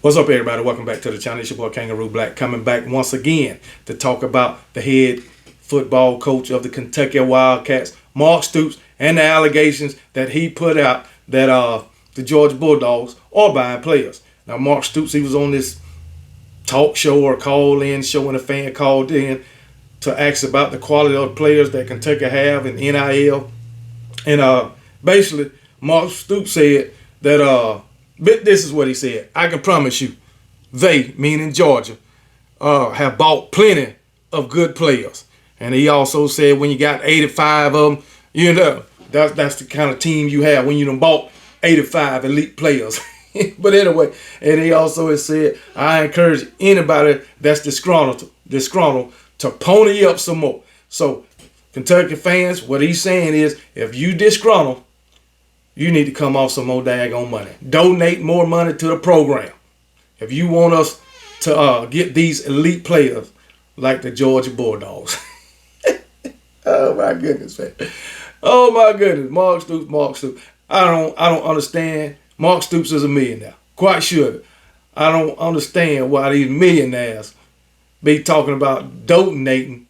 What's up, everybody? Welcome back to the channel. It's your boy Kangaroo Black, coming back once again to talk about the head football coach of the Kentucky Wildcats, Mark Stoops, and the allegations that he put out that the Georgia Bulldogs are buying players. Now, Mark Stoops, he was on this talk show or call-in show, and a fan called in to ask about the quality of players that Kentucky have in NIL. And basically, Mark Stoops said that but this is what he said. I can promise you, they, meaning Georgia, have bought plenty of good players. And he also said when you got 85 of them, that's the kind of team you have when you done bought 85 elite players. But anyway, and he also has said, I encourage anybody that's disgruntled to pony up some more. So, Kentucky fans, what he's saying is, if you disgruntled, you need to come off some more daggone money. Donate more money to the program. If you want us to get these elite players like the Georgia Bulldogs. Oh my goodness, man. Oh my goodness. Mark Stoops. I don't understand. Mark Stoops is a millionaire. Quite sure. I don't understand why these millionaires be talking about donating,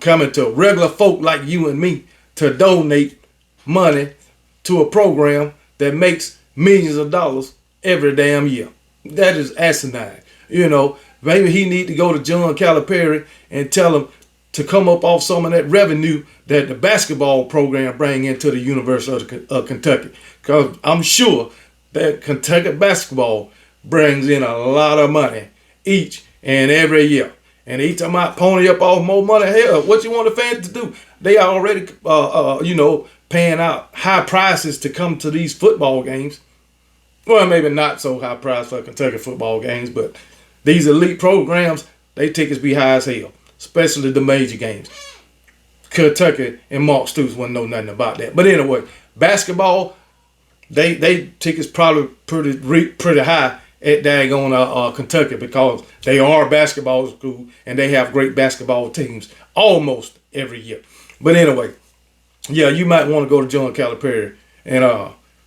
coming to regular folk like you and me to donate money to a program that makes millions of dollars every damn year. That is asinine. Maybe he need to go to John Calipari and tell him to come up off some of that revenue that the basketball program bring into the University of Kentucky. Because I'm sure that Kentucky basketball brings in a lot of money each and every year. And each time I pony up all more money, hell, what you want the fans to do? They already, paying out high prices to come to these football games. Well, maybe not so high price for Kentucky football games, but these elite programs, they tickets be high as hell, especially the major games. Kentucky and Mark Stoops wouldn't know nothing about that. But anyway, basketball, they tickets probably pretty high at daggone Kentucky because they are a basketball school and they have great basketball teams almost every year. But anyway, yeah, you might want to go to John Calipari and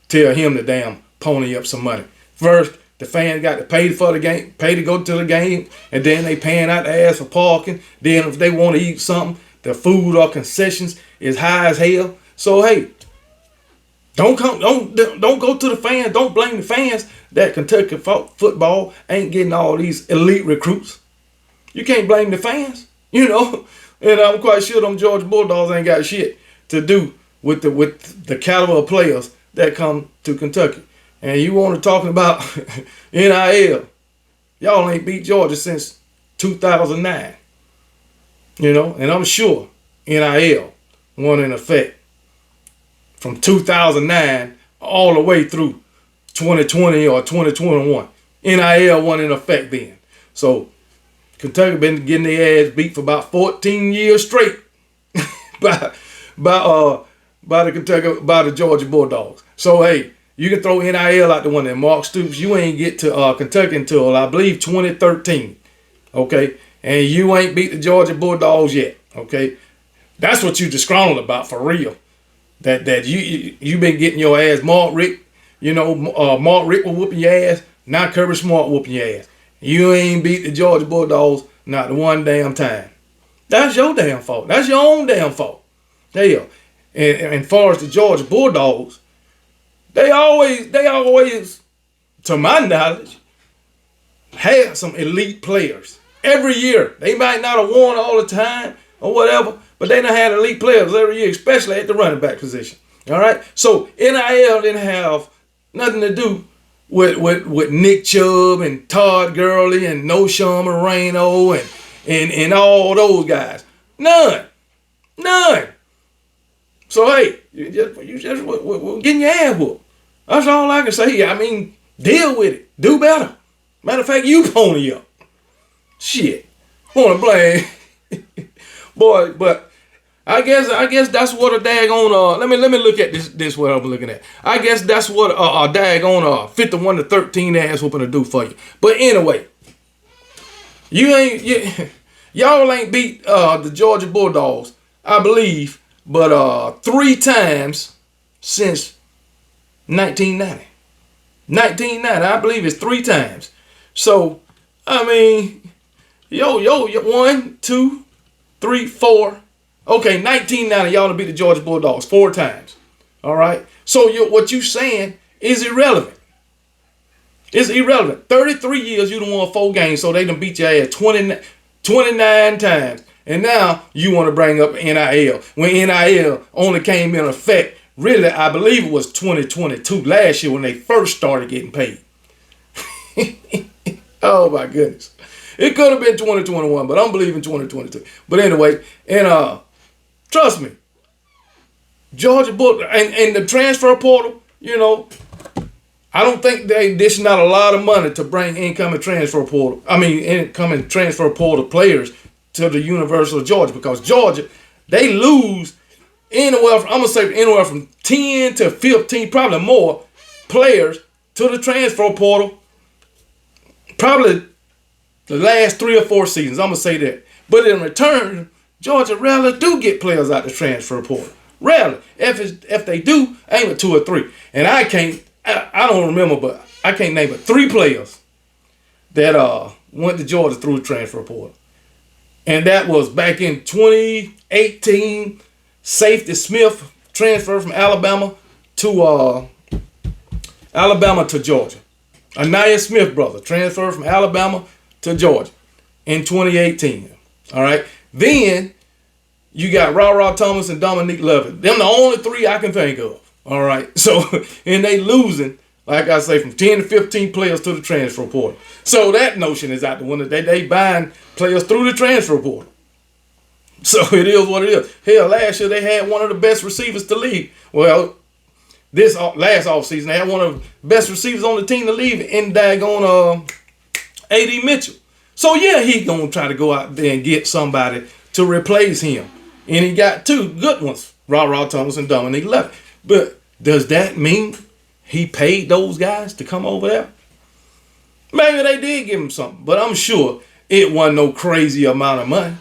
tell him to damn pony up some money. First, the fans got to pay for the game, pay to go to the game, and then they paying out the ass for parking. Then if they want to eat something, the food or concessions is high as hell. So hey, don't go to the fans. Don't blame the fans that Kentucky football ain't getting all these elite recruits. You can't blame the fans, And I'm quite sure them Georgia Bulldogs ain't got shit to do with the caliber of players that come to Kentucky. And you want to talking about NIL. Y'all ain't beat Georgia since 2009. And I'm sure NIL went in effect from 2009 all the way through 2020 or 2021. NIL went in effect then. So Kentucky been getting their ass beat for about 14 years straight by the Georgia Bulldogs. So hey, you can throw NIL out the one there. Mark Stoops, you ain't get to Kentucky until I believe 2013. Okay? And you ain't beat the Georgia Bulldogs yet. Okay? That's what you disgruntled about for real. That you been getting your ass. Mark Rick was whooping your ass. Now Kirby Smart whooping your ass. You ain't beat the Georgia Bulldogs not one damn time. That's your damn fault. That's your own damn fault. Hell. And as far as the Georgia Bulldogs, they always, to my knowledge, have some elite players. Every year. They might not have won all the time or whatever, but they done had elite players every year, especially at the running back position. All right? So NIL didn't have nothing to do with Nick Chubb and Todd Gurley and Noshawn Moreno and all those guys. None. So hey, you just getting your ass whooped. That's all I can say. I mean, deal with it. Do better. Matter of fact, you pony up. Shit. Wanna blame. Boy, but I guess that's what a daggone let me look at this what I'm looking at. I guess that's what a daggone 51 to 13 ass whooping to do for you. But anyway, y'all ain't beat the Georgia Bulldogs, I believe, but 3 times since 1990. 1990, I believe it's 3 times. So, I mean, yo, 1, 2, 3, 4. Okay, 1990, y'all to beat the Georgia Bulldogs 4 times. All right. So what you saying is irrelevant. It's irrelevant. 33 years you done won 4 games, so they done beat your ass 29 times. And now you want to bring up NIL. When NIL only came in effect, really, I believe it was 2022, last year when they first started getting paid. Oh my goodness. It could have been 2021, but I'm believing 2022. But anyway, and trust me, Georgia Bull and the transfer portal, you know, I don't think they dishing out a lot of money to bring incoming transfer portal players to the University of Georgia, because Georgia, they lose anywhere from 10 to 15, probably more players to the transfer portal. Probably the last 3 or 4 seasons, I'm gonna say that. But in return, Georgia rarely do get players out the transfer portal. Rarely. If they do, ain't but 2 or 3. And I don't remember, but I can't name but 3 players that went to Georgia through the transfer portal. And that was back in 2018. Safety Smith transferred from Alabama to Georgia. Anaya Smith brother transferred from Alabama to Georgia in 2018. All right. Then you got Ra Thomas and Dominique Lovett. Them the only 3 I can think of. All right. So, and they losing, like I say, from 10 to 15 players to the transfer portal. So that notion is out the window. They buying players through the transfer portal. So it is what it is. Hell, last year they had one of the best receivers to league. Well, this last offseason, they had one of the best receivers on the team to leave in daggone A.D. Mitchell. So yeah, he gonna try to go out there and get somebody to replace him. And he got 2 good ones, Ra Thomas and Dominique Lovett. But does that mean he paid those guys to come over there? Maybe they did give him something, but I'm sure it wasn't no crazy amount of money.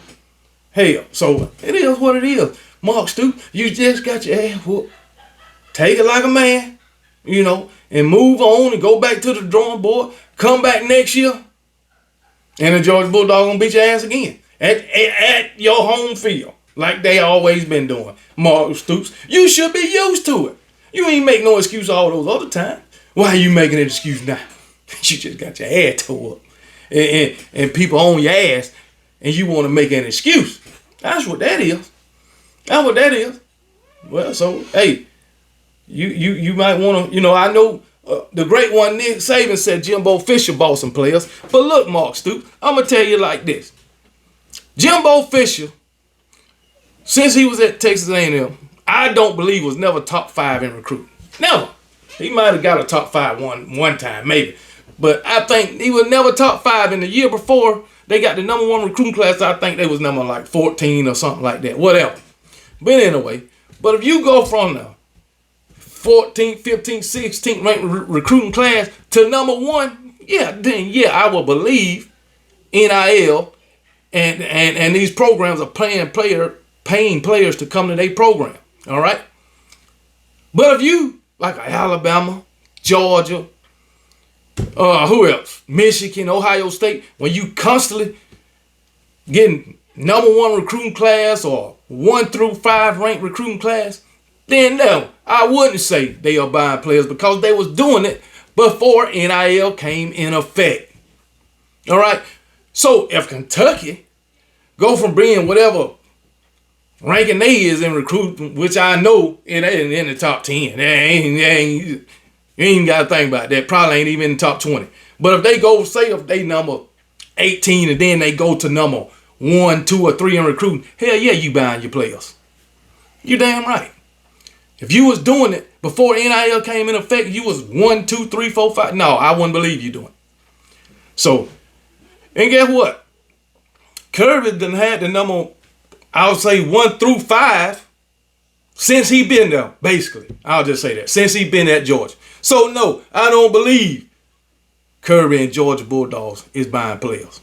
Hell, so it is what it is. Mark Stoops, you just got your ass whooped. Take it like a man, you know, and move on and go back to the drawing board. Come back next year, and the Georgia Bulldogs gonna beat your ass again at your home field, like they always been doing. Mark Stoops, you should be used to it. You ain't make no excuse all those other times. Why are you making an excuse now? You just got your ass tore up, and people on your ass, and you want to make an excuse. That's what that is. That's what that is. Well, so hey. You might want to, you know, I know the great one, Nick Saban, said Jimbo Fisher bought some players. But look, Mark Stoops, I'm going to tell you like this. Jimbo Fisher, since he was at Texas A&M, I don't believe was never top 5 in recruiting. Never. He might have got a top 5 one time, maybe. But I think he was never top 5. In the year before they got the number 1 recruiting class, I think they was number like 14 or something like that. Whatever. But anyway, but if you go from the 14th, 15th, 16th ranked recruiting class to number 1, then I will believe NIL and these programs are paying players to come to their program. All right. But if you like Alabama, Georgia, who else? Michigan, Ohio State, when you constantly getting number 1 recruiting class or 1 through 5 ranked recruiting class, then no, I wouldn't say they are buying players, because they was doing it before NIL came in effect. All right. So if Kentucky go from being whatever ranking they is in recruiting, which I know it ain't in the top 10, you ain't got to think about that. Probably ain't even in the top 20. But if they go, say if they number 18 and then they go to number 1, 2, or 3 in recruiting, hell yeah, you buying your players. You damn right. If you was doing it before NIL came in effect, you was 1, 2, 3, 4, 5. No, I wouldn't believe you doing it. So, and guess what? Kirby done had the number, I would say 1 through 5 since he been there, basically. I'll just say that. Since he been at Georgia. So, no, I don't believe Kirby and Georgia Bulldogs is buying players.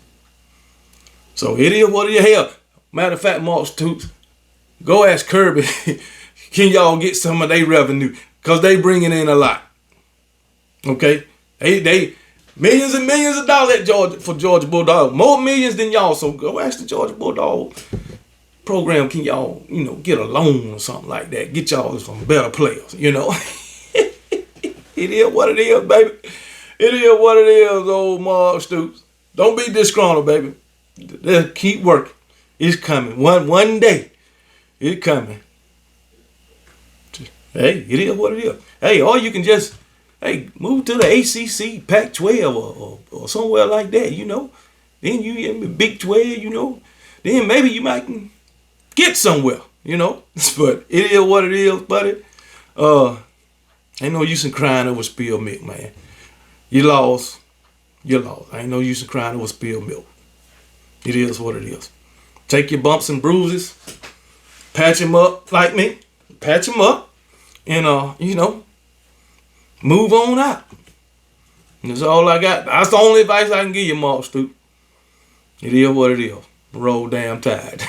So, it is what it is. Hell, matter of fact, Mark Stoops, go ask Kirby, can y'all get some of their revenue? Because they bringing in a lot. Okay? They Millions and millions of dollars at Georgia for Georgia Bulldog. More millions than y'all. So go ask the Georgia Bulldog program. Can y'all, get a loan or something like that? Get y'all some better players. It is what it is, baby. It is what it is, old Mark Stoops. Don't be disgruntled, baby. Just keep working. It's coming. One day. It's coming. Hey, it is what it is. Hey, or you can just, move to the ACC, Pac-12, or somewhere like that, Then you in the Big 12, Then maybe you might get somewhere, But it is what it is, buddy. Ain't no use in crying over spilled milk, man. You lost. Ain't no use in crying over spilled milk. It is what it is. Take your bumps and bruises, patch them up like me, patch them up, and move on out. And that's all I got. That's the only advice I can give you, Mark Stoop. It is what it is. Roll damn tide.